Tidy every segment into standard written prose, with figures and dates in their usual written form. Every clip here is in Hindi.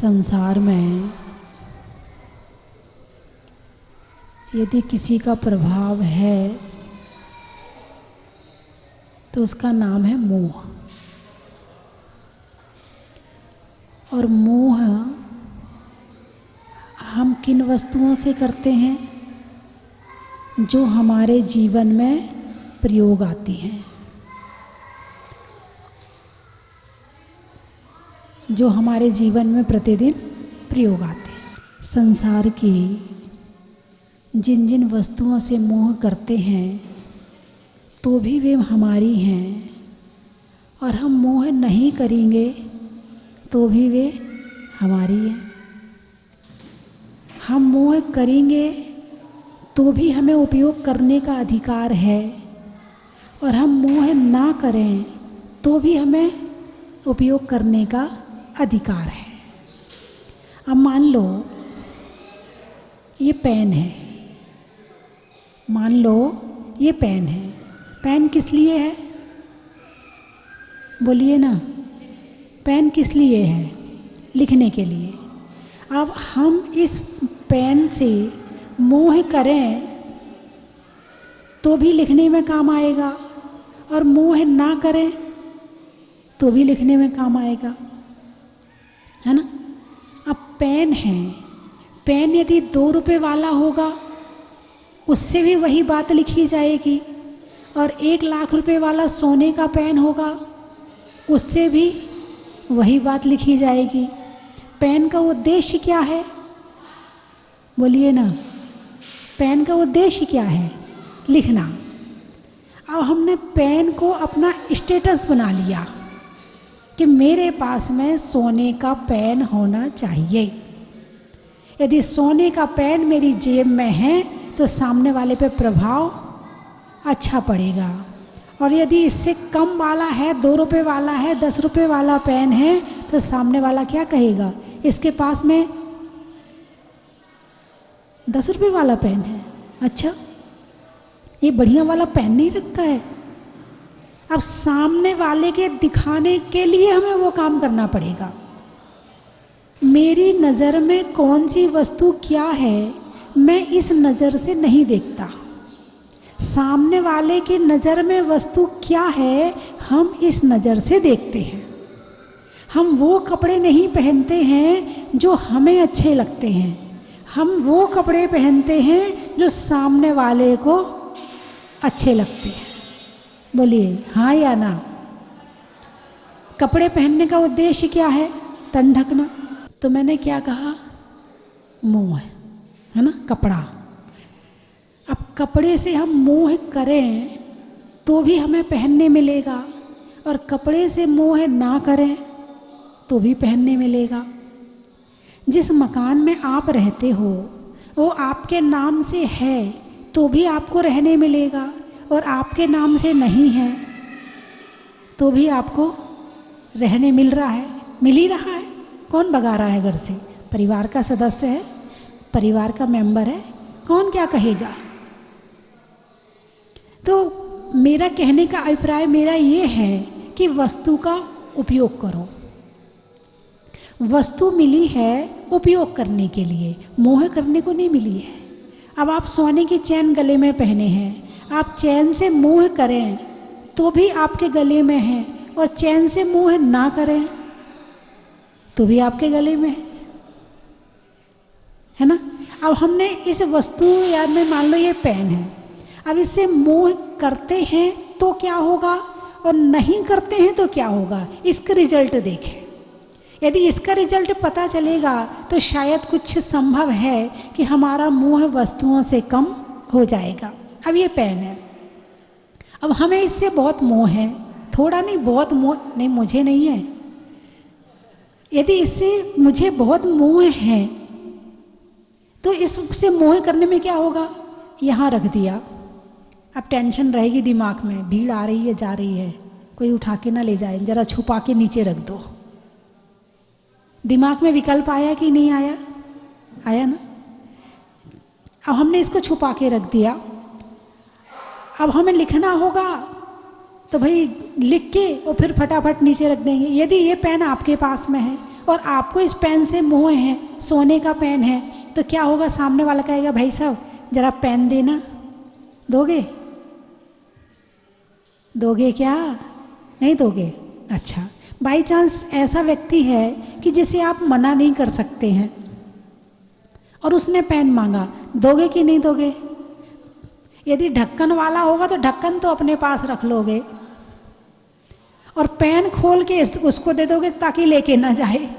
संसार में यदि किसी का प्रभाव है तो उसका नाम है मोह। और मोह हम किन वस्तुओं से करते हैं? जो हमारे जीवन में प्रयोग आती हैं, जो हमारे जीवन में प्रतिदिन प्रयोग आते हैं। संसार की जिन जिन वस्तुओं से मोह करते हैं तो भी वे हमारी हैं, और हम मोह नहीं करेंगे तो भी वे हमारी हैं। हम मोह करेंगे तो भी हमें उपयोग करने का अधिकार है, और हम मोह ना करें तो भी हमें उपयोग करने का अधिकार है। अब मान लो ये पेन है, मान लो ये पेन है। पेन किस लिए है? बोलिए ना, पेन किस लिए है? लिखने के लिए। अब हम इस पेन से मोह करें तो भी लिखने में काम आएगा, और मोह ना करें तो भी लिखने में काम आएगा, है ना। अब पेन है, पेन यदि 2 रुपये वाला होगा उससे भी वही बात लिखी जाएगी, और 1 लाख रुपए वाला सोने का पेन होगा उससे भी वही बात लिखी जाएगी। पेन का उद्देश्य क्या है? बोलिए ना, पेन का उद्देश्य क्या है? लिखना। अब हमने पेन को अपना स्टेटस बना लिया कि मेरे पास में सोने का पेन होना चाहिए। यदि सोने का पेन मेरी जेब में है तो सामने वाले पे प्रभाव अच्छा पड़ेगा, और यदि इससे कम वाला है, 2 रुपये वाला है, 10 रुपये वाला पेन है, तो सामने वाला क्या कहेगा? इसके पास में 10 रुपये वाला पेन है, अच्छा ये बढ़िया वाला पेन नहीं रखता है। अब सामने वाले के दिखाने के लिए हमें वो काम करना पड़ेगा। मेरी नज़र में कौन सी वस्तु क्या है मैं इस नज़र से नहीं देखता, सामने वाले की नज़र में वस्तु क्या है हम इस नज़र से देखते हैं। हम वो कपड़े नहीं पहनते हैं जो हमें अच्छे लगते हैं, हम वो कपड़े पहनते हैं जो सामने वाले को अच्छे लगते हैं। बोलिए हाँ या ना। कपड़े पहनने का उद्देश्य क्या है? तन ढकना। तो मैंने क्या कहा? मोह है ना, कपड़ा। अब कपड़े से हम मोह करें तो भी हमें पहनने मिलेगा, और कपड़े से मोह ना करें तो भी पहनने मिलेगा। जिस मकान में आप रहते हो वो आपके नाम से है तो भी आपको रहने मिलेगा, और आपके नाम से नहीं है तो भी आपको रहने मिल रहा है, मिल ही रहा है। कौन भगा रहा है घर से? परिवार का सदस्य है, परिवार का मेंबर है, कौन क्या कहेगा? तो मेरा कहने का अभिप्राय मेरा ये है कि वस्तु का उपयोग करो। वस्तु मिली है उपयोग करने के लिए, मोह करने को नहीं मिली है। अब आप सोने की चैन गले में पहने हैं, आप चैन से मोह करें तो भी आपके गले में है, और चैन से मोह ना करें तो भी आपके गले में है ना। अब हमने इस वस्तु या में मान लो ये पेन है, अब इससे मोह करते हैं तो क्या होगा और नहीं करते हैं तो क्या होगा, इसका रिजल्ट देखें। यदि इसका रिजल्ट पता चलेगा तो शायद कुछ संभव है कि हमारा मोह वस्तुओं से कम हो जाएगा। अब ये पेन है, अब हमें इससे बहुत मोह है, थोड़ा नहीं बहुत मोह, नहीं मुझे नहीं है। यदि इससे मुझे बहुत मोह है तो इससे मोह करने में क्या होगा? यहाँ रख दिया, अब टेंशन रहेगी दिमाग में, भीड़ आ रही है जा रही है, कोई उठा के ना ले जाए, जरा छुपा के नीचे रख दो। दिमाग में विकल्प आया कि नहीं आया? आया ना। अब हमने इसको छुपा के रख दिया, अब हमें लिखना होगा तो भाई लिख के और फिर फटाफट नीचे रख देंगे। यदि ये पेन आपके पास में है और आपको इस पेन से मोह है, सोने का पेन है, तो क्या होगा? सामने वाला कहेगा भाई साहब जरा पेन देना, दोगे? दोगे क्या? नहीं दोगे? अच्छा, बाई चांस ऐसा व्यक्ति है कि जिसे आप मना नहीं कर सकते हैं और उसने पेन मांगा, दोगे कि नहीं दोगे? यदि ढक्कन वाला होगा तो ढक्कन तो अपने पास रख लोगे और पेन खोल के उसको दे दोगे ताकि लेके ना जाए।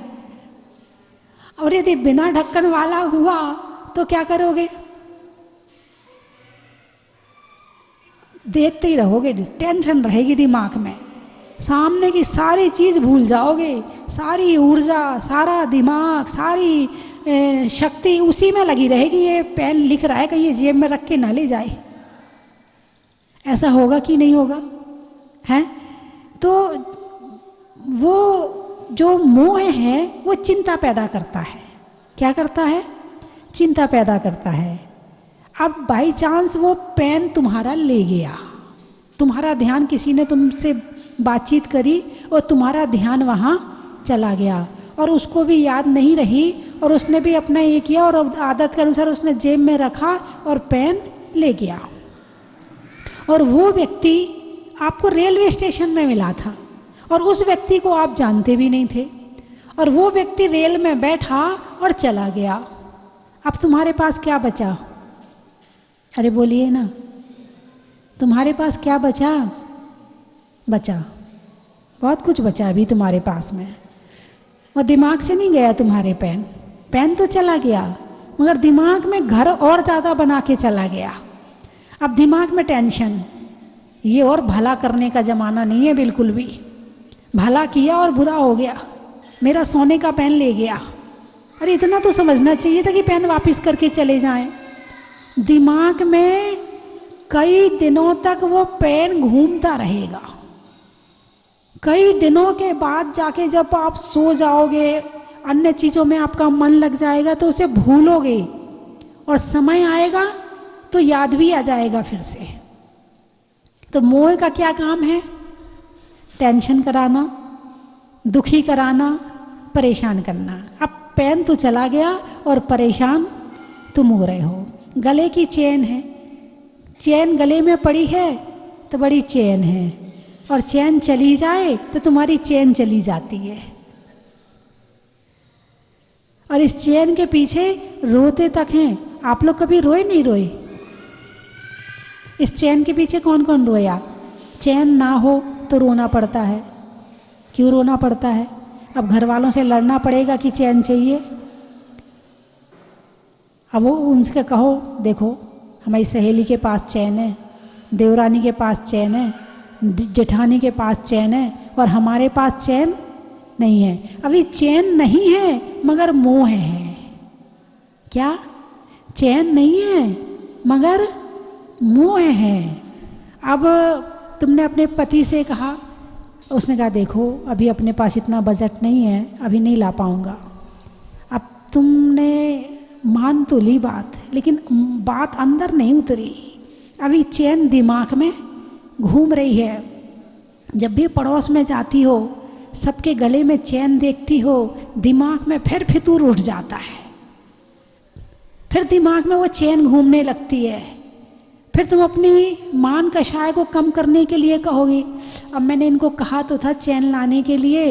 और यदि बिना ढक्कन वाला हुआ तो क्या करोगे? देखते ही रहोगे, टेंशन रहेगी दिमाग में, सामने की सारी चीज़ भूल जाओगे, सारी ऊर्जा, सारा दिमाग, सारी शक्ति उसी में लगी रहेगी। ये पेन लिख रहा है कि ये जेब में रख के ना ले जाए। ऐसा होगा कि नहीं होगा? हैं? तो वो जो मोह है वो चिंता पैदा करता है। क्या करता है? चिंता पैदा करता है। अब बाई चांस वो पेन तुम्हारा ले गया, तुम्हारा ध्यान, किसी ने तुमसे बातचीत करी और तुम्हारा ध्यान वहाँ चला गया और उसको भी याद नहीं रही और उसने भी अपना ये किया और आदत के अनुसार उसने जेब में रखा और पेन ले गया। और वो व्यक्ति आपको रेलवे स्टेशन में मिला था और उस व्यक्ति को आप जानते भी नहीं थे और वो व्यक्ति रेल में बैठा और चला गया। अब तुम्हारे पास क्या बचा? अरे बोलिए ना, तुम्हारे पास क्या बचा? बचा बहुत कुछ बचा अभी तुम्हारे पास में। और दिमाग से नहीं गया तुम्हारे पेन, पेन तो चला गया मगर दिमाग में घर और ज़्यादा बना के चला गया। अब दिमाग में टेंशन, ये और भला करने का ज़माना नहीं है बिल्कुल भी। भला किया और बुरा हो गया, मेरा सोने का पेन ले गया। अरे इतना तो समझना चाहिए था कि पेन वापस करके चले जाएं। दिमाग में कई दिनों तक वो पेन घूमता रहेगा। कई दिनों के बाद जाके जब आप सो जाओगे, अन्य चीज़ों में आपका मन लग जाएगा तो उसे भूलोगे और समय आएगा तो याद भी आ जाएगा फिर से। तो मोह का क्या काम है? टेंशन कराना, दुखी कराना, परेशान करना। अब पेन तो चला गया और परेशान तुम हो रहे हो। गले की चेन है, चेन गले में पड़ी है तो बड़ी चेन है और चैन चली जाए तो तुम्हारी चैन चली जाती है। और इस चैन के पीछे रोते तक हैं। आप लोग कभी रोए नहीं रोए? इस चैन के पीछे कौन कौन रोया? चैन ना हो तो रोना पड़ता है। क्यों रोना पड़ता है? अब घर वालों से लड़ना पड़ेगा कि चैन चाहिए। अब वो उनसे कहो देखो हमारी सहेली के पास चैन है, देवरानी के पास चैन है, जेठानी के पास चैन है और हमारे पास चैन नहीं है। अभी चैन नहीं है मगर मोह है। क्या? चैन नहीं है मगर मोह है। अब तुमने अपने पति से कहा, उसने कहा देखो अभी अपने पास इतना बजट नहीं है, अभी नहीं ला पाऊंगा। अब तुमने मान तो ली बात, लेकिन बात अंदर नहीं उतरी। अभी चैन दिमाग में घूम रही है। जब भी पड़ोस में जाती हो, सबके गले में चैन देखती हो, दिमाग में फिर फितूर उठ जाता है। फिर दिमाग में वो चैन घूमने लगती है। फिर तुम अपनी मान कषाय को कम करने के लिए कहोगी अब मैंने इनको कहा तो था चैन लाने के लिए,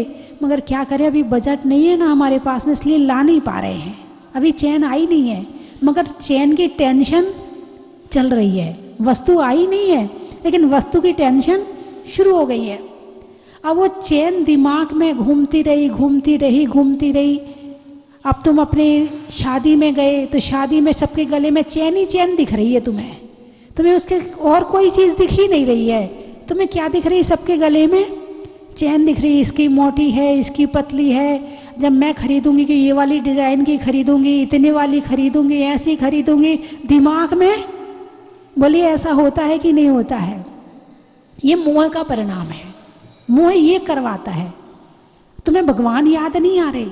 मगर क्या करें अभी बजट नहीं है ना हमारे पास में, इसलिए ला नहीं पा रहे हैं। अभी चैन आई नहीं है मगर चैन की टेंशन चल रही है। वस्तु आई नहीं है लेकिन वस्तु की टेंशन शुरू हो गई है। अब वो चैन दिमाग में घूमती रही घूमती रही घूमती रही। अब तुम अपनी शादी में गए तो शादी में सबके गले में चैन ही चैन दिख रही है। तुम्हें उसके और कोई चीज़ दिख ही नहीं रही है। तुम्हें क्या दिख रही है? सबके गले में चैन दिख रही है। इसकी मोटी है, इसकी पतली है। जब मैं खरीदूंगी कि ये वाली डिज़ाइन की खरीदूंगी, इतने वाली खरीदूंगी, ऐसी खरीदूंगी, दिमाग में बोलिए ऐसा होता है कि नहीं होता है? ये मोह का परिणाम है। मोह ये करवाता है। तुम्हें भगवान याद नहीं आ रही,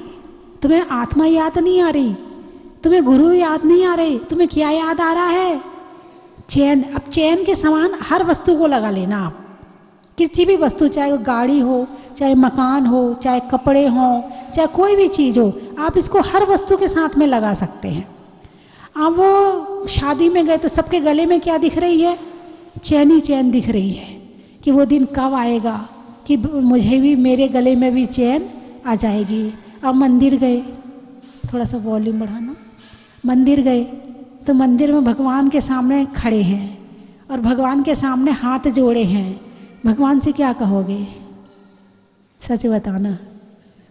तुम्हें आत्मा याद नहीं आ रही, तुम्हें गुरु याद नहीं आ रही, तुम्हें क्या याद आ रहा है? चैन। अब चैन के समान हर वस्तु को लगा लेना आप, किसी भी वस्तु, चाहे वो गाड़ी हो, चाहे मकान हो, चाहे कपड़े हों, चाहे कोई भी चीज़ हो, आप इसको हर वस्तु के साथ में लगा सकते हैं। अब वो शादी में गए तो सबके गले में क्या दिख रही है? चैन ही चैन दिख रही है कि वो दिन कब आएगा कि मुझे भी, मेरे गले में भी चैन आ जाएगी। अब मंदिर गए, थोड़ा सा वॉल्यूम बढ़ाना, मंदिर गए तो मंदिर में भगवान के सामने खड़े हैं और भगवान के सामने हाथ जोड़े हैं। भगवान से क्या कहोगे? सच बताना,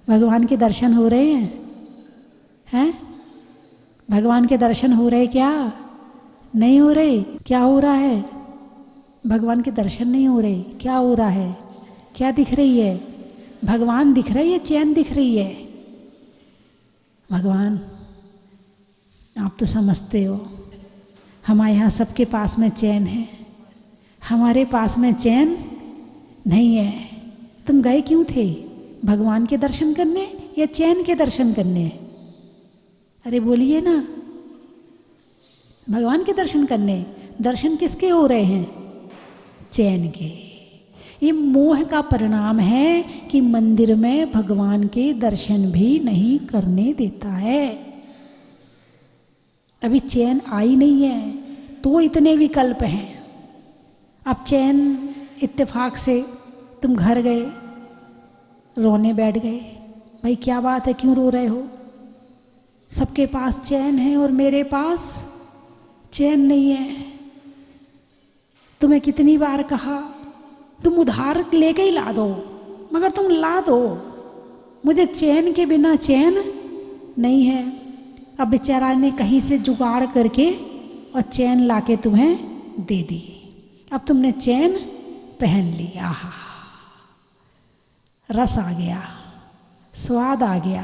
भगवान के दर्शन हो रहे हैं? हैं? भगवान के दर्शन हो रहे क्या? नहीं हो रहे। क्या हो रहा है? भगवान के दर्शन नहीं हो रहे। क्या हो रहा है? क्या दिख रही है? भगवान दिख रही है, चैन दिख रही है। भगवान आप तो समझते हो, हमारे यहाँ सबके पास में चैन है, हमारे पास में चैन नहीं है। तुम गए क्यों थे? भगवान के दर्शन करने या चैन के दर्शन करने? अरे बोलिए ना। भगवान के दर्शन करने। दर्शन किसके हो रहे हैं? चैन के। ये मोह का परिणाम है कि मंदिर में भगवान के दर्शन भी नहीं करने देता है। अभी चैन आई नहीं है तो इतने विकल्प हैं। अब चैन इत्तेफाक से तुम घर गए, रोने बैठ गए, भाई क्या बात है, क्यों रो रहे हो? सबके पास चैन है और मेरे पास चैन नहीं है। तुम्हें कितनी बार कहा तुम उधार लेके ही ला दो, मगर तुम ला दो, मुझे चैन के बिना चैन नहीं है। अब बेचारा ने कहीं से जुगाड़ करके और चैन लाके तुम्हें दे दी। अब तुमने चैन पहन ली। आहा, रस आ गया, स्वाद आ गया।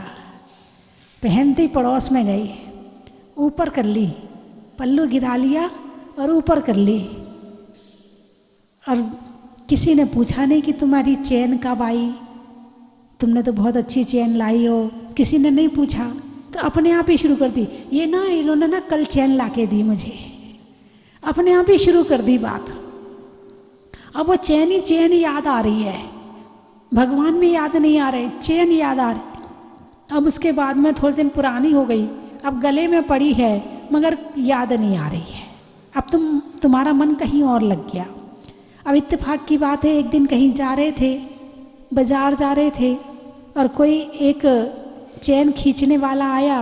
पहनती पड़ोस में गई, ऊपर कर ली, पल्लू गिरा लिया और ऊपर कर ली, और किसी ने पूछा नहीं कि तुम्हारी चैन कब आई, तुमने तो बहुत अच्छी चैन लाई हो। किसी ने नहीं पूछा, तो अपने आप ही शुरू कर दी। ये ना, इन्होंने ना कल चैन लाके दी मुझे, अपने आप ही शुरू कर दी बात। अब वो चैन ही चैन याद आ रही है, भगवान भी याद नहीं आ रहे, चैन याद आ रही। अब उसके बाद में थोड़े दिन पुरानी हो गई, अब गले में पड़ी है मगर याद नहीं आ रही है। अब तुम्हारा मन कहीं और लग गया। अब इत्तेफाक की बात है, एक दिन कहीं जा रहे थे, बाजार जा रहे थे, और कोई एक चैन खींचने वाला आया,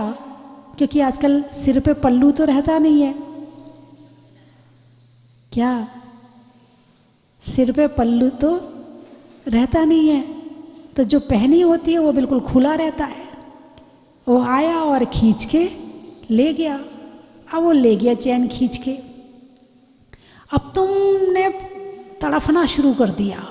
क्योंकि आजकल सिर पे पल्लू तो रहता नहीं है। क्या सिर पे पल्लू तो रहता नहीं है, तो जो पहनी होती है वो बिल्कुल खुला रहता है। वो आया और खींच के ले गया। अब वो ले गया चैन खींच के। अब तुमने तड़फना शुरू कर दिया,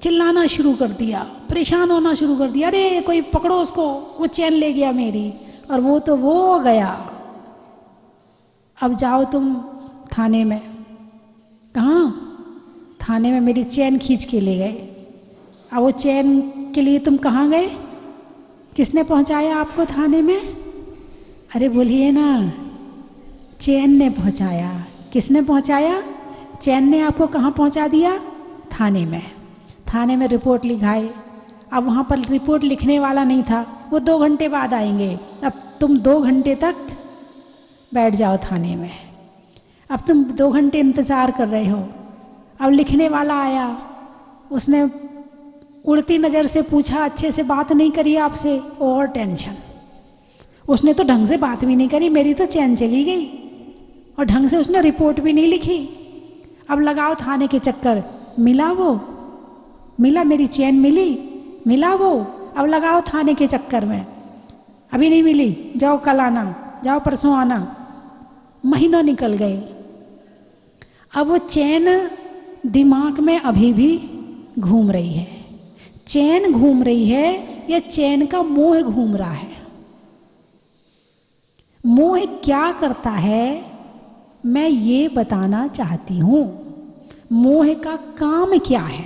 चिल्लाना शुरू कर दिया, परेशान होना शुरू कर दिया, अरे कोई पकड़ो उसको, वो चैन ले गया मेरी, और वो तो वो गया। अब जाओ तुम थाने में। कहाँ? थाने में मेरी चैन खींच के ले गए। अब वो चैन के लिए तुम कहाँ गए? किसने पहुँचाया आपको थाने में? अरे बोलिए ना, चैन ने पहुँचाया। किसने पहुँचाया? चैन ने आपको कहाँ पहुँचा दिया? थाने में। थाने में रिपोर्ट लिखाई। अब वहाँ पर रिपोर्ट लिखने वाला नहीं था, वो 2 घंटे बाद आएंगे। अब तुम 2 घंटे तक बैठ जाओ थाने में। अब तुम 2 घंटे इंतज़ार कर रहे हो। अब लिखने वाला आया, उसने उड़ती नज़र से पूछा, अच्छे से बात नहीं करी आपसे, और टेंशन। उसने तो ढंग से बात भी नहीं करी, मेरी तो चैन चली गई, और ढंग से उसने रिपोर्ट भी नहीं लिखी। अब लगाओ थाने के चक्कर, मिला वो? मिला? मेरी चैन मिली? मिला वो? अब लगाओ थाने के चक्कर में, अभी नहीं मिली, जाओ कल आना, जाओ परसों आना। महीनों निकल गए। अब वो चैन दिमाग में अभी भी घूम रही है। चैन घूम रही है या चैन का मोह घूम रहा है? मोह क्या करता है मैं ये बताना चाहती हूं। मोह का काम क्या है?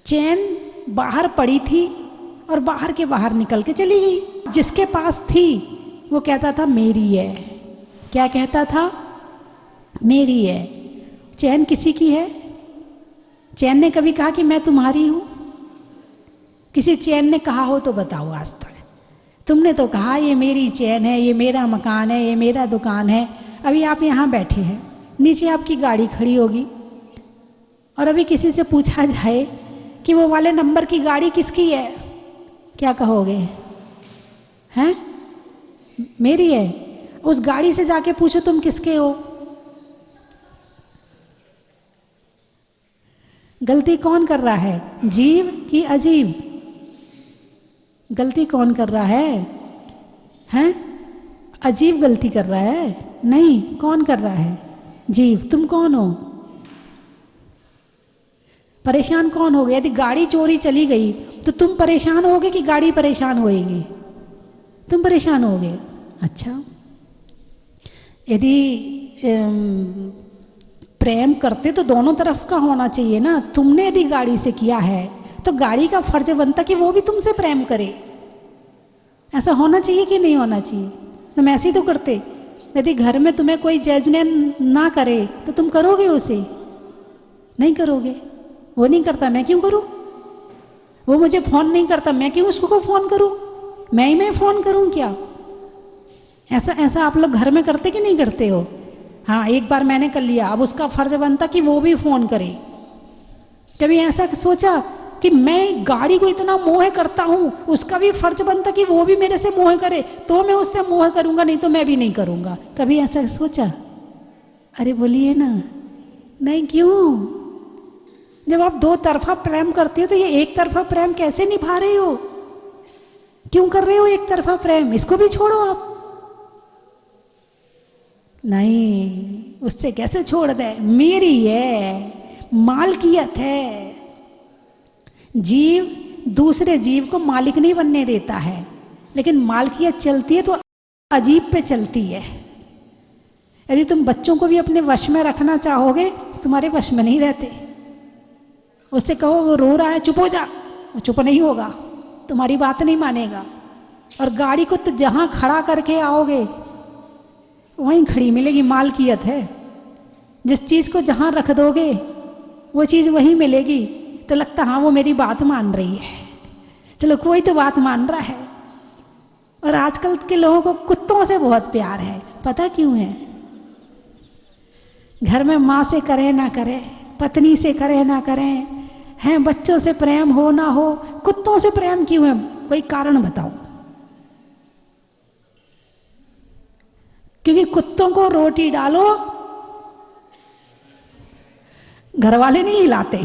चैन बाहर पड़ी थी और बाहर के बाहर निकल के चली गई। जिसके पास थी वो कहता था मेरी है। क्या कहता था? मेरी है। चैन किसी की है? चैन ने कभी कहा कि मैं तुम्हारी हूँ? किसी चैन ने कहा हो तो बताओ आज तक। तुमने तो कहा ये मेरी चैन है, ये मेरा मकान है, ये मेरा दुकान है। अभी आप यहाँ बैठे हैं, नीचे आपकी गाड़ी खड़ी होगी और अभी किसी से पूछा जाए कि वो वाले नंबर की गाड़ी किसकी है, क्या कहोगे? हैं? मेरी है। उस गाड़ी से जाके पूछो तुम किसके हो। गलती कौन कर रहा है, जीव कि अजीब? गलती कौन कर रहा है? हैं? अजीब गलती कर रहा है? नहीं, कौन कर रहा है? जीव। तुम कौन हो? परेशान कौन हो गया? यदि गाड़ी चोरी चली गई तो तुम परेशान होगे कि गाड़ी परेशान होएगी? तुम परेशान होगे। अच्छा, यदि प्रेम करते तो दोनों तरफ का होना चाहिए ना। तुमने यदि गाड़ी से किया है तो गाड़ी का फर्ज बनता कि वो भी तुमसे प्रेम करे। ऐसा होना चाहिए कि नहीं होना चाहिए? तुम ऐसे ही तो करते। यदि घर में तुम्हें कोई जजने ना करे तो तुम करोगे उसे? नहीं करोगे। वो नहीं करता, मैं क्यों करूं? वो मुझे फ़ोन नहीं करता, मैं क्यों उसको फ़ोन करूं? मैं फ़ोन करूं क्या? ऐसा आप लोग घर में करते कि नहीं करते हो? हाँ, एक बार मैंने कर लिया, अब उसका फर्ज बनता कि वो भी फ़ोन करे। कभी ऐसा सोचा कि मैं गाड़ी को इतना मोह करता हूँ, उसका भी फर्ज बनता कि वो भी मेरे से मोह करे, तो मैं उससे मोह करूँगा, नहीं तो मैं भी नहीं करूँगा। कभी ऐसा सोचा? अरे बोलिए ना। नहीं, क्यों? जब आप दो तरफा प्रेम करते हो तो ये एक तरफा प्रेम कैसे निभा रहे हो? क्यों कर रहे हो एक तरफा प्रेम? इसको भी छोड़ो आप। नहीं, उससे कैसे छोड़ दे? मेरी है, मालकियत है। जीव दूसरे जीव को मालिक नहीं बनने देता है, लेकिन मालकियत चलती है तो अजीब पे चलती है। यदि तुम बच्चों को भी अपने वश में रखना चाहोगे, तुम्हारे वश में नहीं रहते। उससे कहो वो रो रहा है, चुप हो जा, वो चुप नहीं होगा, तुम्हारी बात नहीं मानेगा। और गाड़ी को तो जहाँ खड़ा करके आओगे वहीं खड़ी मिलेगी, मालकियत है। जिस चीज़ को जहाँ रख दोगे वो चीज़ वहीं मिलेगी। तो लगता हाँ वो मेरी बात मान रही है, चलो कोई तो बात मान रहा है। और आजकल के लोगों को कुत्तों से बहुत प्यार है, पता क्यों है? घर में माँ से करे ना करे, पत्नी से करे ना करें, हैं बच्चों से प्रेम हो ना हो, कुत्तों से प्रेम क्यों है? कोई कारण बताओ। क्योंकि कुत्तों को रोटी डालो, घर वाले नहीं हिलाते।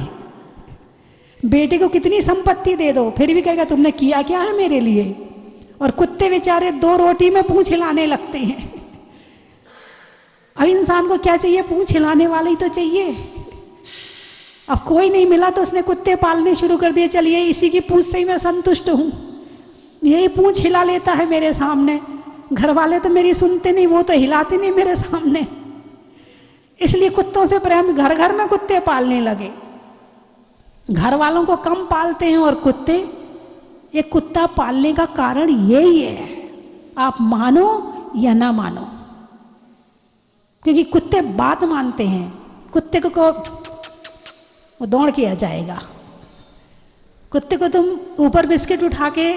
बेटे को कितनी संपत्ति दे दो फिर भी कहेगा तुमने किया क्या है मेरे लिए। और कुत्ते बेचारे 2 रोटी में पूंछ हिलाने लगते हैं। अब इंसान को क्या चाहिए? पूंछ हिलाने वाला ही तो चाहिए। अब कोई नहीं मिला तो उसने कुत्ते पालने शुरू कर दिए, चलिए इसी की पूंछ से ही मैं संतुष्ट हूं, यही पूंछ हिला लेता है मेरे सामने। घर वाले तो मेरी सुनते नहीं, वो तो हिलाते नहीं मेरे सामने। इसलिए कुत्तों से प्रेम, घर घर में कुत्ते पालने लगे। घर वालों को कम पालते हैं और कुत्ते। ये कुत्ता पालने का कारण यही है, आप मानो या ना मानो। क्योंकि कुत्ते बात मानते हैं। कुत्ते को वो दौड़ के आ जाएगा। कुत्ते को तुम ऊपर बिस्किट उठा के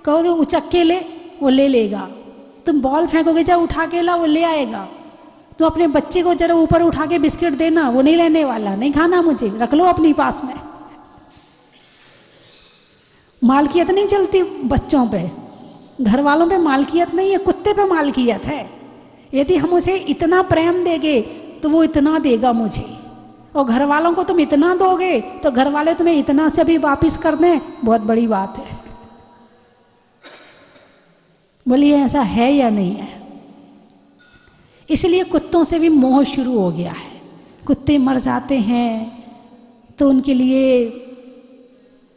कहोगे उचक के ले, वो ले लेगा। तुम बॉल फेंकोगे जा उठा के ला, वो ले आएगा। तो अपने बच्चे को जरा ऊपर उठा के बिस्किट देना, वो नहीं लेने वाला, नहीं खाना मुझे, रख लो अपनी पास में। मालकियत नहीं चलती बच्चों पे, घर वालों पे मालकियत नहीं है, कुत्ते पे मालकियत है। यदि हम उसे इतना प्रेम देंगे तो वो इतना देगा मुझे, और घर वालों को तुम इतना दोगे तो घर वाले तुम्हें इतना से भी वापिस कर दें, बहुत बड़ी बात है। बोलिए ऐसा है या नहीं है? इसलिए कुत्तों से भी मोह शुरू हो गया है। कुत्ते मर जाते हैं तो उनके लिए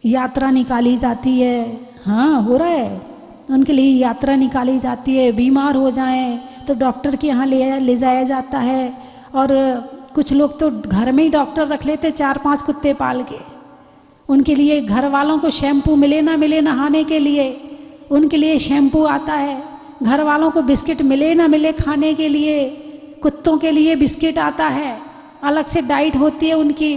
यात्रा निकाली जाती है। हाँ, हो रहा है, उनके लिए यात्रा निकाली जाती है। बीमार हो जाएं तो डॉक्टर के यहाँ ले जाया जाता है। और कुछ लोग तो घर में ही डॉक्टर रख लेते, 4-5 कुत्ते पाल के। उनके लिए घर वालों को शैम्पू मिले ना मिले नहाने के लिए, उनके लिए शैम्पू आता है। घर वालों को बिस्किट मिले ना मिले खाने के लिए, कुत्तों के लिए बिस्किट आता है। अलग से डाइट होती है उनकी।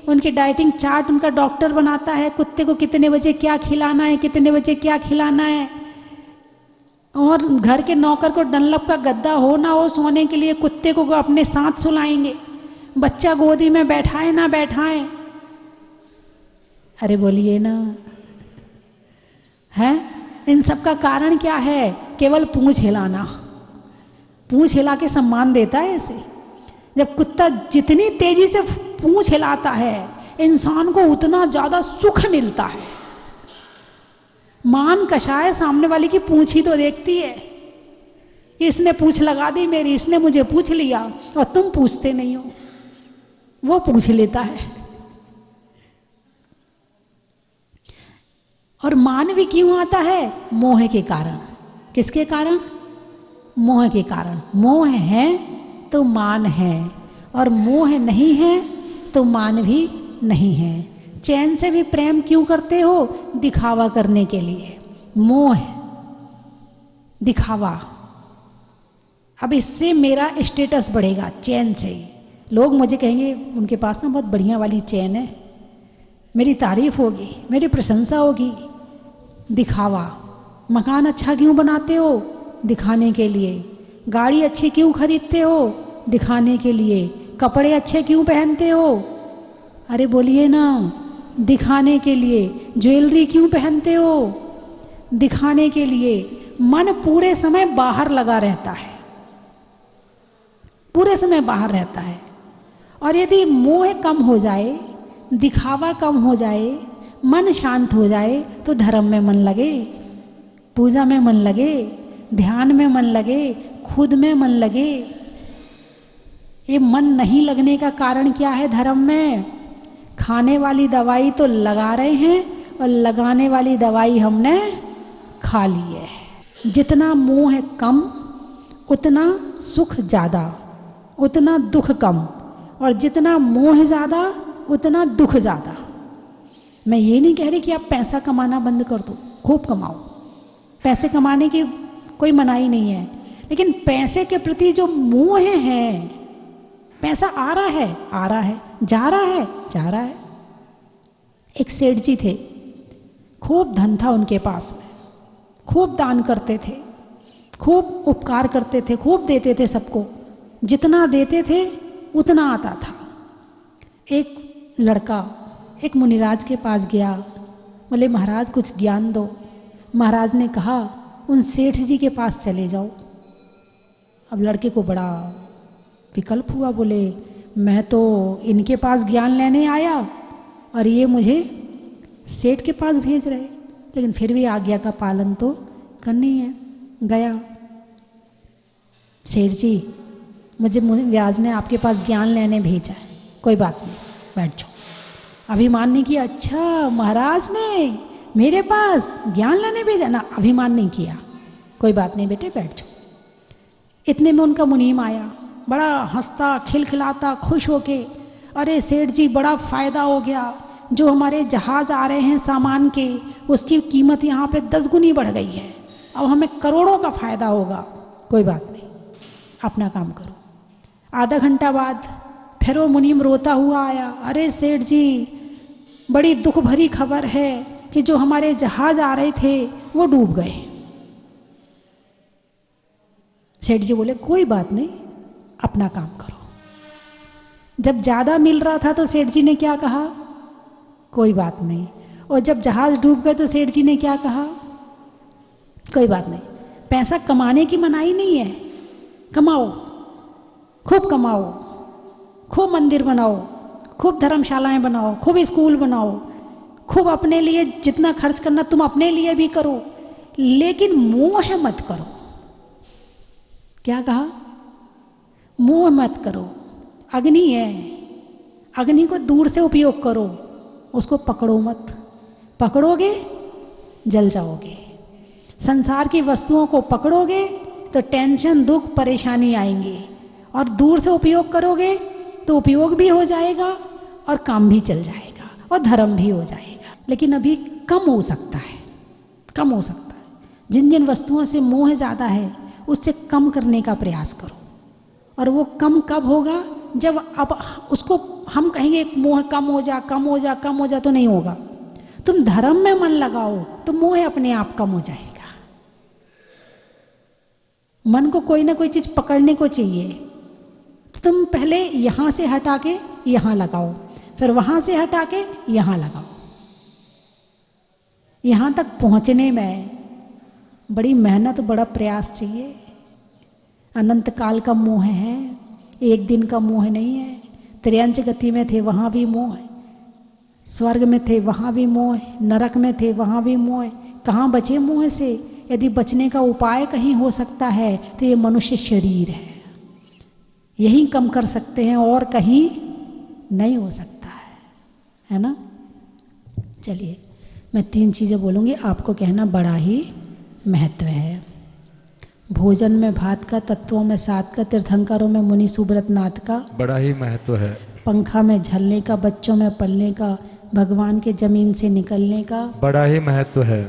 उनकी डाइटिंग चार्ट उनका डॉक्टर बनाता है, कुत्ते को कितने बजे क्या खिलाना है, कितने बजे क्या खिलाना है। और घर के नौकर को डनलप का गद्दा हो ना हो सोने के लिए, कुत्ते को अपने साथ सुलाएंगे, बच्चा गोदी में बैठाए ना बैठाए। अरे बोलिए ना, है? इन सब का कारण क्या है? केवल पूंछ हिलाना। पूंछ हिला के सम्मान देता है ऐसे। जब कुत्ता जितनी तेजी से पूंछ हिलाता है, इंसान को उतना ज्यादा सुख मिलता है। मान कषाय सामने वाली की पूंछ ही तो देखती है। इसने पूंछ लगा दी मेरी, इसने मुझे पूछ लिया, और तुम पूछते नहीं हो, वो पूछ लेता है। और मान भी क्यों आता है? मोह के कारण। किसके कारण? मोह के कारण। मोह है तो मान है, और मोह नहीं है तो मान भी नहीं है। चैन से भी प्रेम क्यों करते हो? दिखावा करने के लिए। मोह, दिखावा। अब इससे मेरा स्टेटस बढ़ेगा चैन से। लोग मुझे कहेंगे उनके पास ना बहुत बढ़िया वाली चैन है, मेरी तारीफ होगी, मेरी प्रशंसा होगी। दिखावा। मकान अच्छा क्यों बनाते हो? दिखाने के लिए। गाड़ी अच्छी क्यों खरीदते हो? दिखाने के लिए। कपड़े अच्छे क्यों पहनते हो? अरे बोलिए ना, दिखाने के लिए। ज्वेलरी क्यों पहनते हो? दिखाने के लिए। मन पूरे समय बाहर लगा रहता है, पूरे समय बाहर रहता है। और यदि मोह कम हो जाए, दिखावा कम हो जाए, मन शांत हो जाए, तो धर्म में मन लगे, पूजा में मन लगे, ध्यान में मन लगे, खुद में मन लगे। ये मन नहीं लगने का कारण क्या है धर्म में? खाने वाली दवाई तो लगा रहे हैं, और लगाने वाली दवाई हमने खा ली है। जितना मोह कम उतना सुख ज़्यादा, उतना दुख कम, और जितना मोह ज़्यादा उतना दुख ज़्यादा। मैं ये नहीं कह रही कि आप पैसा कमाना बंद कर दो, खूब कमाओ, पैसे कमाने की कोई मनाही नहीं है, लेकिन पैसे के प्रति जो मोह है, पैसा आ रहा है, आ रहा है, जा रहा है, जा रहा है। एक सेठ जी थे, खूब धन था उनके पास में, खूब दान करते थे, खूब उपकार करते थे, खूब देते थे सबको। जितना देते थे उतना आता था। एक लड़का एक मुनिराज के पास गया, बोले महाराज कुछ ज्ञान दो। महाराज ने कहा उन सेठ जी के पास चले जाओ। अब लड़के को बड़ा विकल्प हुआ, बोले मैं तो इनके पास ज्ञान लेने आया और ये मुझे सेठ के पास भेज रहे, लेकिन फिर भी आज्ञा का पालन तो करनी है। गया, सेठ जी मुझे मुनिराज ने आपके पास ज्ञान लेने भेजा है। कोई बात नहीं, बैठ जाओ। अभिमान नहीं किया, अच्छा महाराज ने मेरे पास ज्ञान लेने भेजा ना, अभिमान नहीं किया। कोई बात नहीं बेटे, बैठ जाओ। इतने में उनका मुनीम आया, बड़ा हंसता खिलखिलाता खुश होके, अरे सेठ जी बड़ा फ़ायदा हो गया, जो हमारे जहाज़ आ रहे हैं सामान के, उसकी कीमत यहाँ पे 10 गुनी बढ़ गई है, अब हमें करोड़ों का फ़ायदा होगा। कोई बात नहीं, अपना काम करो। आधा घंटा बाद फिर वो मुनीम रोता हुआ आया, अरे सेठ जी बड़ी दुख भरी खबर है कि जो हमारे जहाज आ रहे थे वो डूब गए। सेठ जी बोले कोई बात नहीं, अपना काम करो। जब ज़्यादा मिल रहा था तो सेठ जी ने क्या कहा? कोई बात नहीं। और जब जहाज डूब गए तो सेठ जी ने क्या कहा? कोई बात नहीं। पैसा कमाने की मनाही नहीं है, कमाओ, खूब कमाओ, खूब मंदिर बनाओ, खूब धर्मशालाएं बनाओ, खूब स्कूल बनाओ, खूब अपने लिए जितना खर्च करना तुम अपने लिए भी करो, लेकिन मोह मत करो। क्या कहा? मोह मत करो। अग्नि है, अग्नि को दूर से उपयोग करो, उसको पकड़ो मत। पकड़ोगे जल जाओगे। संसार की वस्तुओं को पकड़ोगे तो टेंशन दुख परेशानी आएंगी, और दूर से उपयोग करोगे तो उपयोग भी हो जाएगा और काम भी चल जाएगा और धर्म भी हो जाएगा। लेकिन अभी कम हो सकता है, कम हो सकता है। जिन जिन वस्तुओं से मोह ज़्यादा है उससे कम करने का प्रयास करो। और वो कम कब होगा? जब आप उसको हम कहेंगे मोह कम हो जा कम हो जा कम हो जा, तो नहीं होगा। तुम धर्म में मन लगाओ तो मोह अपने आप कम हो जाएगा। मन को कोई ना कोई चीज पकड़ने को चाहिए, तो तुम पहले यहां से हटा के यहां लगाओ, फिर वहां से हटा के यहां लगाओ। यहां तक पहुंचने में बड़ी मेहनत, बड़ा प्रयास चाहिए। अनंत काल का मोह है, एक दिन का मोह नहीं है। त्रियंच गति में थे वहां भी मोह है, स्वर्ग में थे वहां भी मोह है, नरक में थे वहां भी मोह है। कहाँ बचे मोह से? यदि बचने का उपाय कहीं हो सकता है तो ये मनुष्य शरीर है, यही कम कर सकते हैं, और कहीं नहीं हो सकता है ना। चलिए मैं 3 चीज़ें बोलूँगी, आपको कहना बड़ा ही महत्व है। भोजन में भात का, तत्वों में सात का, तीर्थंकरों में मुनि सुब्रत नाथ का बड़ा ही महत्व है। पंखा में झलने का, बच्चों में पलने का, भगवान के जमीन से निकलने का बड़ा ही महत्व है।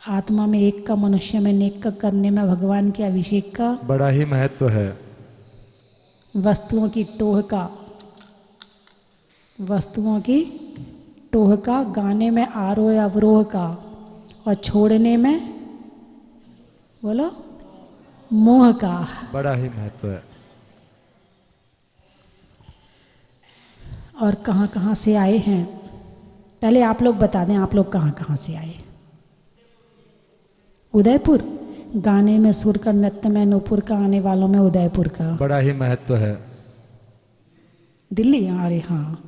आत्मा में एक का, मनुष्य में नेक का करने में भगवान के अभिषेक का बड़ा ही महत्व है। वस्तुओं की टोह का, वस्तुओं की टोह का, गाने में आरोह अवरोह का, और छोड़ने में बोलो मोह का बड़ा ही महत्व है। और कहाँ कहाँ से आए हैं, पहले आप लोग बता दें, आप लोग कहाँ कहाँ से आए? उदयपुर। गाने में सुर का, नृत्य में नूपुर का, आने वालों में उदयपुर का बड़ा ही महत्व है। दिल्ली, अरे हाँ।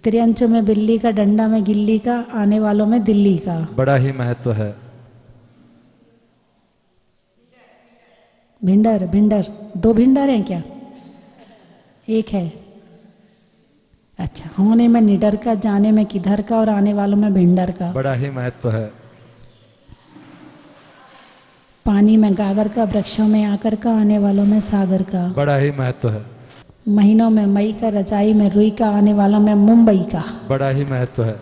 त्रियंच में बिल्ली का, डंडा में गिल्ली का, आने वालों में दिल्ली का बड़ा ही महत्व है। भिंडर, भिंडर 2 भिंडर हैं क्या? एक है। अच्छा, होने में निडर का, जाने में किधर का, और आने वालों में भिंडर का बड़ा ही महत्व है। पानी में गागर का, वृक्षों में आकर का, आने वालों में सागर का बड़ा ही महत्व है। महीनों में मई का, रजाई में रुई का, आने वालों में मुंबई का बड़ा ही महत्व है।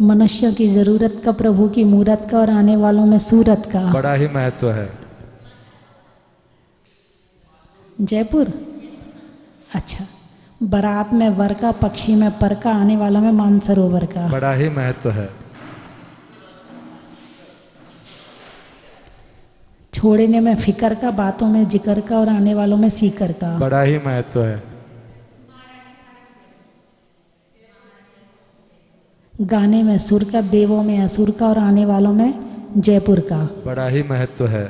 मनुष्यों की जरूरत का, प्रभु की मूरत का, और आने वालों में सूरत का बड़ा ही महत्व है। जयपुर। अच्छा, बारात में वर का, पक्षी में पर का, आने वालों में मानसरोवर का बड़ा ही महत्व है। छोड़ने में फिकर का, बातों में जिक्र का, और आने वालों में सीकर का बड़ा ही महत्व है। गाने में सुर का, देवों में असुर का, और आने वालों में जयपुर का बड़ा ही महत्व है।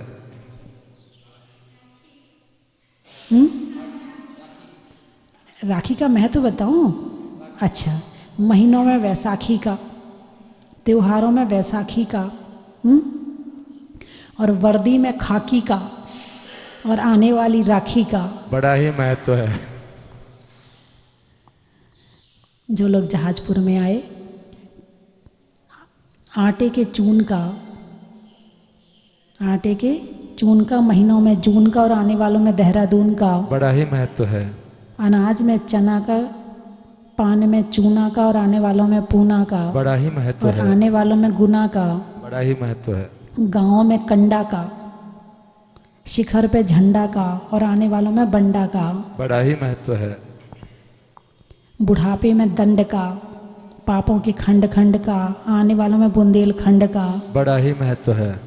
राखी का महत्व बताऊं? अच्छा, महीनों में वैसाखी का, त्योहारों में वैसाखी का, और वर्दी में खाकी का, और आने वाली राखी का बड़ा ही महत्व है। जो लोग जहाजपुर में आए, आटे के चून का, आटे के चून का, महीनों में जून का, और आने वालों में देहरादून का बड़ा ही महत्व है। अनाज में चना का, पान में चूना का, और आने वालों में पूना का बड़ा ही महत्व और है। आने वालों में गुना का बड़ा ही महत्व है। गाँव में कंडा का, शिखर पे झंडा का, और आने वालों में बंडा का बड़ा ही महत्व है। बुढ़ापे में दंड का, पापों के खंड खंड का, आने वालों में बुंदेलखंड का बड़ा ही महत्व है।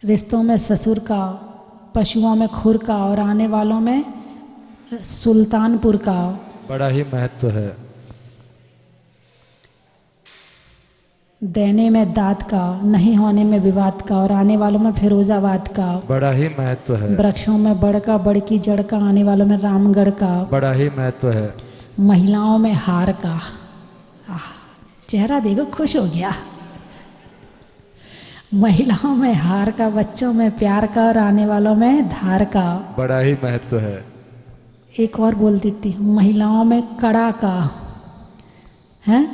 रिश्तों में ससुर का, पशुओं में खुर का, और आने वालों में सुल्तानपुर का बड़ा ही महत्व है। देने में दाद का, नहीं होने में विवाद का, और आने वालों में फिरोजाबाद का बड़ा ही महत्व है। वृक्षों में बड़ का, बड़ की जड़ का, आने वालों में रामगढ़ का बड़ा ही महत्व है। महिलाओं में हार का, चेहरा देखो खुश हो गया। महिलाओं में हार का, बच्चों में प्यार का, और आने वालों में धार का बड़ा ही महत्व है। एक और बोल देती हूँ, महिलाओं में कड़ा का है,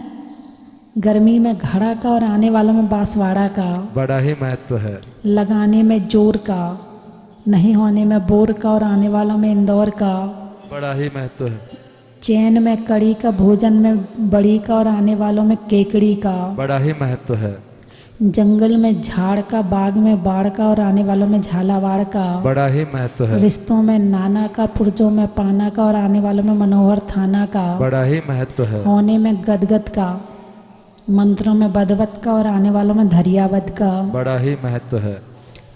गर्मी में घड़ा का, और आने वालों में बांसवाड़ा का बड़ा ही महत्व है। लगाने में जोर का, नहीं होने में बोर का, और आने वालों में इंदौर का बड़ा ही महत्व है। चैन में कड़ी का, भोजन में बड़ी का, और आने वालों में केकड़ी का बड़ा ही महत्व है। जंगल में झाड़ का, बाग में बाढ़ का और आने वालों में झालावाड़ का। बड़ा ही महत्व है। रिश्तों में नाना का, पुरजों में पाना का और आने वालों में मनोहर थाना का। बड़ा ही महत्व है। होने में गदगद का, मंत्रों में बदवत का और आने वालों में धरियावत का। बड़ा ही महत्व है।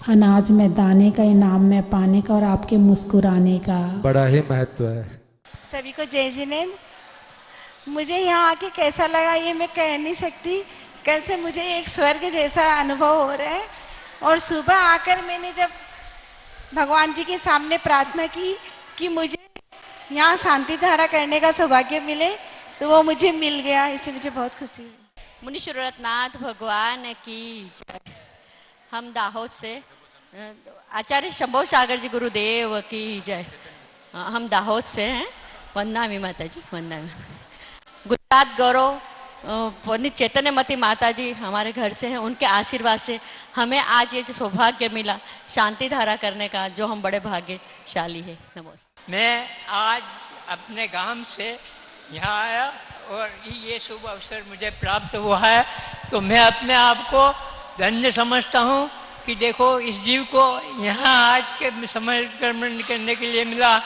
अनाज में दाने का, इनाम में पाने का और आपके मुस्कुराने का। बड़ा ही महत्व है। सभी को जय जिनेंद्र। मुझे यहाँ आके कैसा लगा ये मैं कह नहीं सकती। कैसे मुझे एक स्वर्ग जैसा अनुभव हो रहा है। और सुबह आकर मैंने जब भगवान जी के सामने प्रार्थना की कि मुझे यहाँ शांति धारा करने का सौभाग्य मिले, तो वो मुझे मिल गया। इससे मुझे बहुत खुशी हुई। मुनीश्वरनाथ भगवान की जय। हम दाहोद से आचार्य शंभो सागर जी गुरुदेव की जय। हम दाहोद से हैं। वंदना माता जी, वंदना। गुजरात गौरव पंडित चैतन्यमती माता जी हमारे घर से हैं। उनके आशीर्वाद से हमें आज ये जो सौभाग्य मिला शांति धारा करने का, जो हम बड़े भाग्यशाली है। नमस्ते। मैं आज अपने गांव से यहाँ आया और ये शुभ अवसर मुझे प्राप्त हुआ है, तो मैं अपने आप को धन्य समझता हूँ कि देखो इस जीव को यहाँ आज के समर्पण करने के लिए मिला।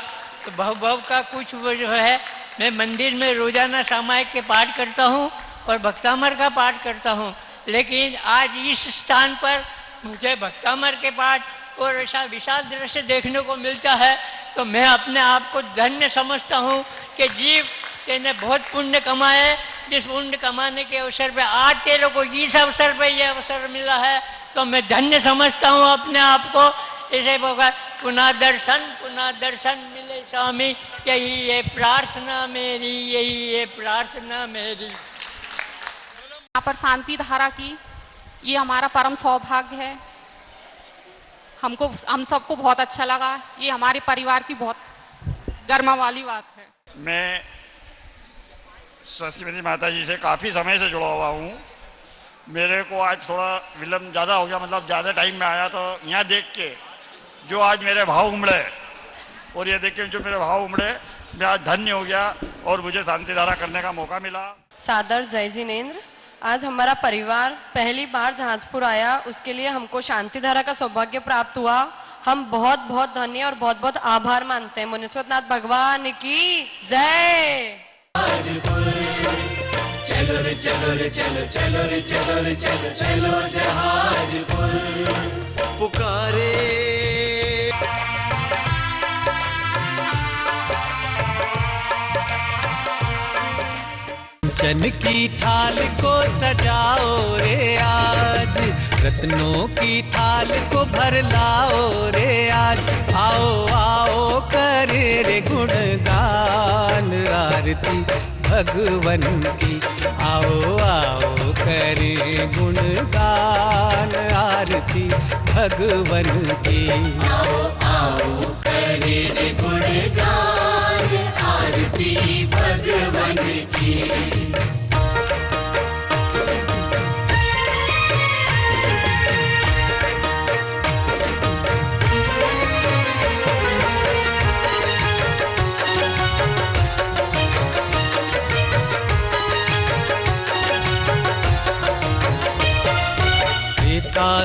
तो भव का कुछ वो जो है, मैं मंदिर में रोजाना सामायिक के पाठ करता हूँ और भक्तामर का पाठ करता हूँ, लेकिन आज इस स्थान पर मुझे भक्तामर के पाठ और ऐसा विशाल दृश्य देखने को मिलता है, तो मैं अपने आप को धन्य समझता हूँ कि जीव तेने बहुत पुण्य कमाए। जिस पुण्य कमाने के अवसर पे आज तेरे को इस अवसर पे ये अवसर मिला है, तो मैं धन्य समझता हूँ अपने आप को। ऐसे पुनः दर्शन मिले स्वामी, यही ये प्रार्थना मेरी, यही ये प्रार्थना मेरी। यहाँ पर शांति धारा की ये हमारा परम सौभाग्य है। हम सबको बहुत अच्छा लगा। ये हमारे परिवार की बहुत गर्मा वाली बात है। मैं सरस्वती माता जी से काफ़ी समय से जुड़ा हुआ हूँ। मेरे को आज थोड़ा विलम्ब ज़्यादा हो गया, मतलब ज़्यादा टाइम में आया, तो यहाँ देख के जो आज मेरे भाव उमड़े और ये देख के जो मेरे भाव उमड़े, मैं आज धन्य हो गया और मुझे शांति धारा करने का मौका मिला। सादर जय जिनेंद्र। आज हमारा परिवार पहली बार जहाजपुर आया, उसके लिए हमको शांति धारा का सौभाग्य प्राप्त हुआ। हम बहुत बहुत धन्य और बहुत बहुत आभार मानते हैं। मुनीश्वरनाथ भगवान की जय। चलो रे चलो रे चलो, चलो रे चलो रे चलो, चलो जहाजपुर पुकारे। चन की थाल को सजाओ रे आज, रत्नों की थाल को भर लाओ रे आज। आओ आओ करे रे गुणगान आरती भगवन की। आओ आओ करे गुणगान आरती भगवन की। आओ आओ करे रे गुणगान आरती भगवन की।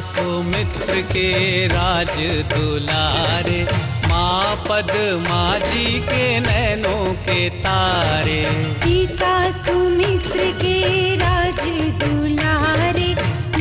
सुमित्र के राज दुलारे, माँ पद्मा जी के नैनों के तारे। पिता सुमित्र के राज दुलारे,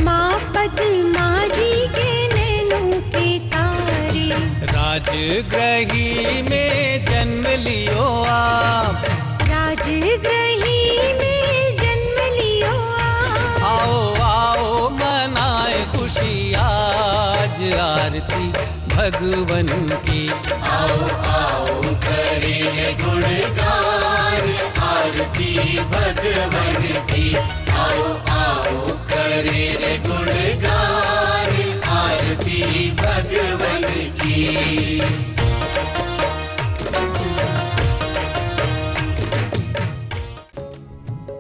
माँ पद्मा जी के नैनों के तारे। राजगृही में जन्म लियो आप, राजगृही में जन्म लियो आप। आओ आओ मनाए खुशी आज आरती भगवन की। आओ आओ करे गुणगान आरती भगवन की। आओ आओ करे गुणगान आरती भगवन की।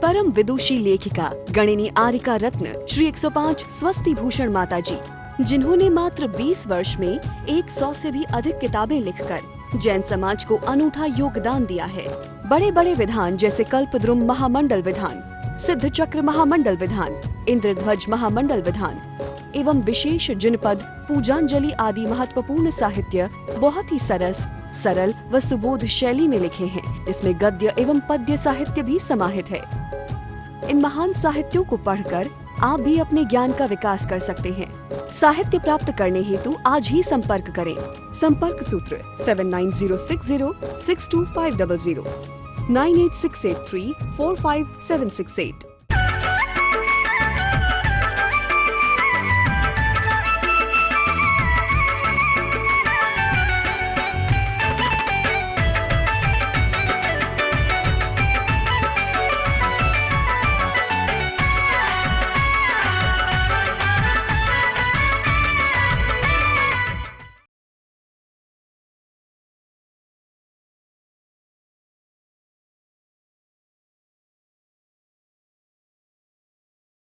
परम विदुषी लेखिका गणिनी आरिका रत्न श्री 105 स्वस्ति भूषण माता जी, जिन्होंने मात्र 20 वर्ष में 100 से भी अधिक किताबें लिखकर जैन समाज को अनूठा योगदान दिया है। बड़े बड़े विधान जैसे कल्पद्रुम महामंडल विधान, सिद्ध चक्र महामंडल विधान, इंद्रध्वज महामंडल विधान एवं विशेष जिनपद, पूजांजलि आदि महत्वपूर्ण साहित्य बहुत ही सरल व सुबोध शैली में लिखे हैं, जिसमें गद्य एवं पद्य साहित्य भी समाहित है। इन महान साहित्यों को पढ़कर आप भी अपने ज्ञान का विकास कर सकते हैं। साहित्य प्राप्त करने हेतु आज ही संपर्क करें। संपर्क सूत्र 7906062500 98683456768।